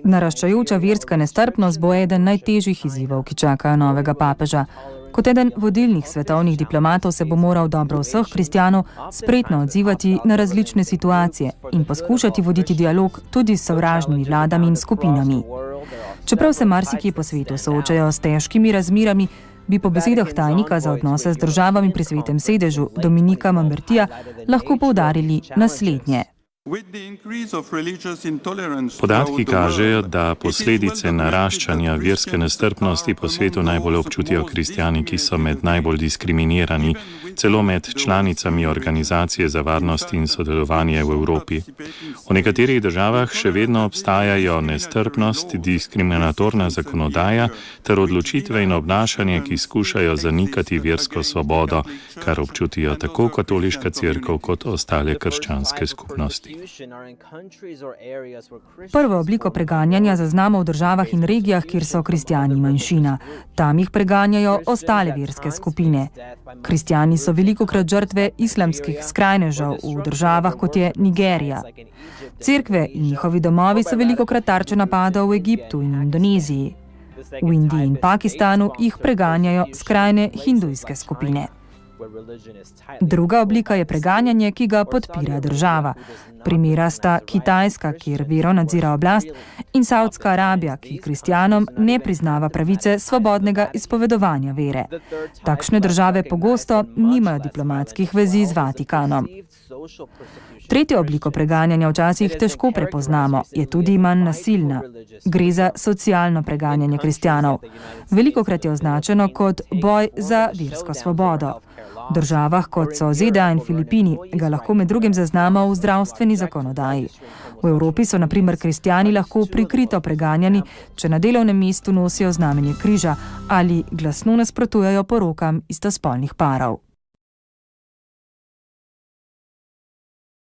Naraščajoča verska nestrpnost bo eden najtežjih izzivov, ki čakajo novega papeža. Kot eden vodilnih svetovnih diplomatov se bo moral dobro vseh kristjanov spretno odzivati na različne situacije in poskušati voditi dialog tudi s sovražnimi vladami in skupinami. Čeprav se marsikje po svetu soočajo s težkimi razmerami, bi po besedah tajnika za odnose z državami pri Svetem sedežu Dominika Mambertija lahko poudarili naslednje. Podatki kažejo, da posledice naraščanja verske nestrpnosti po svetu najbolj občutijo kristjani, ki so med najbolj diskriminirani, celo med članicami Organizacije za varnost in sodelovanje v Evropi. V nekaterih državah še vedno obstajajo nestrpnost, diskriminatorna zakonodaja ter odločitve in obnašanje, ki skušajo zanikati versko svobodo, kar občutijo tako katoliška cerkev kot ostale krščanske skupnosti. Prvo obliko preganjanja zaznamo v državah in regijah, kjer so kristjani manjšina. Tam jih preganjajo ostale verske skupine. Kristjani so velikokrat žrtve islamskih skrajnežev v državah, kot je Nigerija. Cerkve in njihovi domovi so velikokrat tarče napadov v Egiptu in Indoneziji. V Indiji in Pakistanu jih preganjajo skrajne hindujske skupine. Druga oblika je preganjanje, ki ga podpira država. Primera sta Kitajska, kjer vero nadzira oblast, in Saudska Arabija, ki kristjanom ne priznava pravice svobodnega izpovedovanja vere. Takšne države pogosto nimajo diplomatskih vezi z Vatikanom. Tretjo obliko preganjanja včasih težko prepoznamo, je tudi manj nasilna. Gre za socialno preganjanje kristjanov. Velikokrat je označeno kot boj za versko svobodo. V državah, kot so ZDA in Filipini, ga lahko med drugim zaznamo v zdravstveni zakonodaji. V Evropi so na primer kristjani lahko prikrito preganjani, če na delovnem mestu nosijo znamenje križa ali glasno nasprotujejo porokam istospolnih parov.